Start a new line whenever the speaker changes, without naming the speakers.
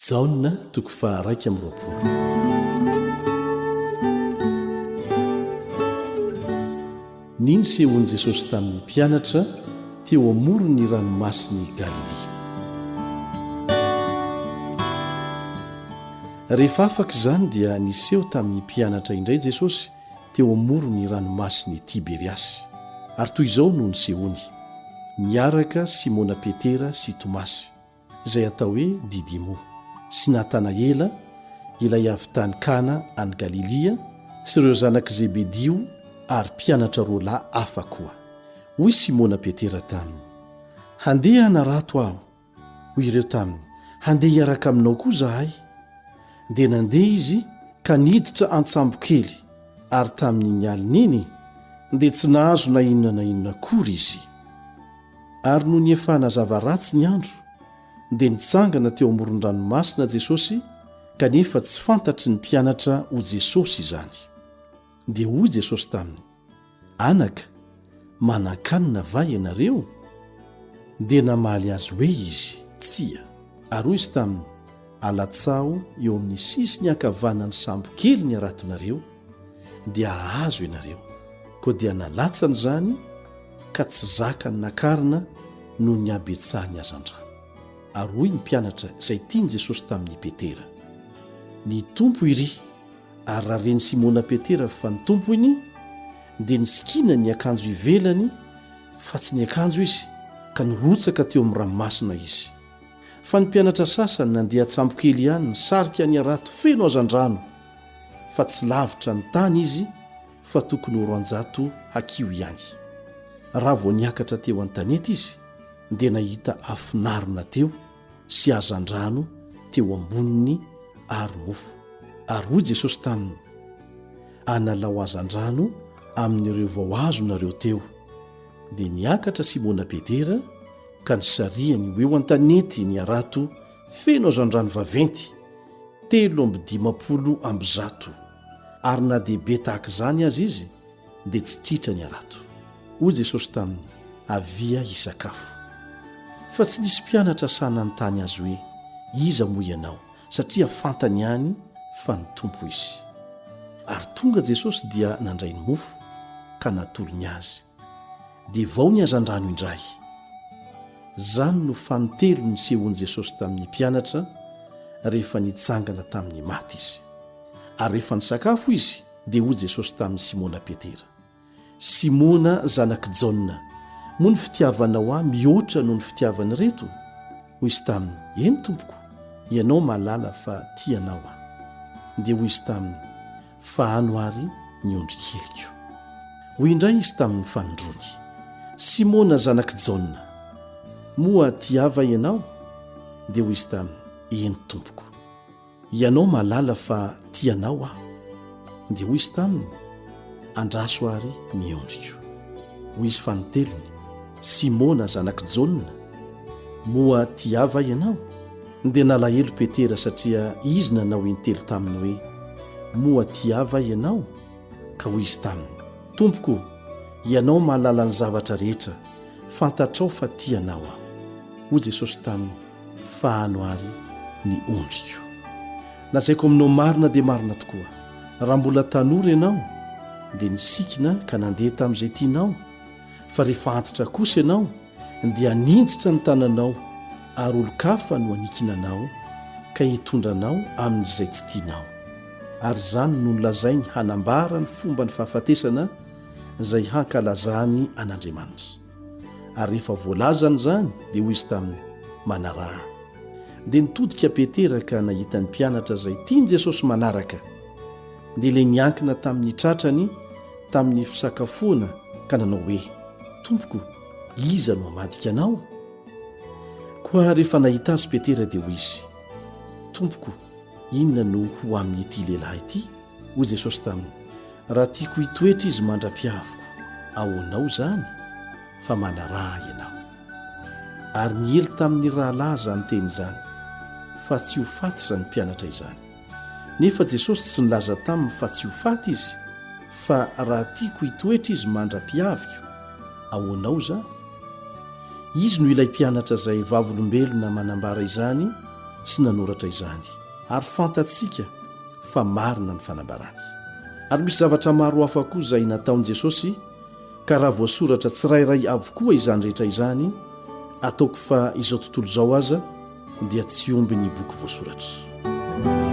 jaona toko fa raika amin'ny roapolo. Niny sehoan'i Jesosy tamin'ny mpianatra teo amorony ranomasiny Galilia. Rehefa afaka izany dia niseho tamin'ny mpianatra indray Jesosy teo amorony ranomasiny Tiberiasy, ary toy izao no nisehoany: niaraka Simona Petera sy Tomasy, izay atao hoe Didimo, sy Natanaela ilay avy tany Kana any Galilia, sy ireo zanak' Zebedio, ary mpianatra roa lahy hafa koa. Hoy Simona Petera taminy: handeha hanarato aho. Hoy ireo taminy: handeha hiaraka aminao koa zahay. Dia nandeha izy ka niditra antsambo kely, ary tamin'iny alin'iny dia tsy nahazo na inona kory izy. Ary no niefa nazava ratsy ny andro, dia nitsangana teo amoron-dranomasina Jesosy, kanefa tsy fantatry ny mpianatra ho Jesosy izany. Dia hoy Jesosy taminy: anaka, manan-kanina va ianareo? Dia namaly azy hoe izy tsia. Ary hoy izy taminy: alatsaho eo amin'ny sisiny ankavanany sambo kely ny aratonareo, dia ahazo ianareo. Koa dia nalatsany izany ka tsy zakany nakarina no ny abetsahany azan-drano. Ary hoy ny mpianatra izay tiany Jesosy tamin'ny Petera: ny tompo iry. Ary raha reny Simona Petera fa ny tompo iny, dia nisikina ny akanjo ivelany, fa tsy ny akanjo izy, ka nirotsaka teo amin'ny ranomasina izy. Fa ny mpianatra sasany nandeha antsambo kely ihany nisarika ny arato feno azan-drano, fa tsy lavitra ny tany izy, fa tokony ho roanjato hakio ihany. Raha vao niakatra teo an-tanety izy, dia nahita afinarina teo sy azan-drano teo amboniny ary mofo. Ary hoy Jesosy taminy: analao azan-drano amin'ireo vao azonareo teo. Dia niakatra Simona Petera ka nisariany eo an-tanety ny arato feno azan-drano vaventy 350 ary na dehibe tahaka izany azy izy dia tsy tritra ny arato. Hoy Jesosy taminy: avia hisakafo. Fa tsy nisy mpianatra sananontany azy hoe: iza moa ianao? Satria fantany ihany fa ny tompo izy. Ary tonga Jesosy dia nandray ny mofo ka natolony azy, dia vao ny azan-drano indray. Zany no fanotelo ny sehoan'i Jesosy tamin'ny mpianatra rehefa nitsangana tamin'ny maty izy. Ary rehefa nisakafo izy, dia hoy Jesosy tamin'ny Simona Petera: Simona zanak' Jaona, moa ny fitiavanao ahy mihoatra noho ny fitiavany reto? Hoy izy taminy: eny tompoko, ianao mahalala fa tianao aho. Dia hoy izy taminy: fa ano ary ny ondrikeliko. Hoy indray izy tamin'ny fanondrony: Simona zanak' Jaona, moa tiava ianao? Dia hoy izy taminy: eny tompoko, ianao mahalala fa tianao aho. Dia hoy izy taminy: andraso ary ny ondriko. Hoy izy fanotelony: Simona zanak' Jaona, moa tiava ianao? Dia nalahelo Petera satria izy nanao intelo taminy hoe: moa tiava ianao? Ka hoy izy taminy: tompoko, ianao mahalala ny zavatra rehetra, fantatrao fa tianao aho. Hoy Jesosy taminy: fa ano ary ny ondriko. Lazaiko aminao marina dia marina tokoa, raha mbola tanora ianao dia nisikina ka nandeha tamin'izay tianao, fa rehefa antitra kosa ianao dia haninjitra ny tananao, ary olo-kafa no hanikinanao ka hitondranao amin'izay tsy tianao. Ary izany no nolazainy hanambara ny fomba ny fahafatesana izay hankalazany an'Andriamanitra. Ary rehefa voalazany izany dia hoy izy taminy: manaraha. Dia nitodika Petera ka nahita ny mpianatra izay tiany Jesosy manaraka, dia ilay niankina tamin'ny tratrany tamin'ny fisakafoana ka nanao hoe: tompoko, iza no hamadika anao? Koa rehefa nahita azy Petera dia hoy izy: tompoko, inona no ho amin'ity lehilahy ity? Hoy Jesosy taminy: raha tiako hitoetra izy mandra-piaviko, ahoanao izany? Fa manaraha ianao. Ary niely tamin'ny rahalahy izany teny izany, fa tsy ho faty izany mpianatra izany. Nefa Jesosy tsy nilaza taminy fa tsy ho faty izy, fa raha tiako hitoetra izy mandra-piaviko, ahoanao izany? Izy no ilay mpianatra izay vavolombelona manambara izany sy nanoratra izany ary fantatsika fa marina ny fanambarany. Ary misy zavatra maro hafa koa izay nataon'i Jesosy ka raha voasoratra tsirairay avokoa izany rehetra izany, ataoko fa izao tontolo izao aza dia tsy omby ny boky voasoratra.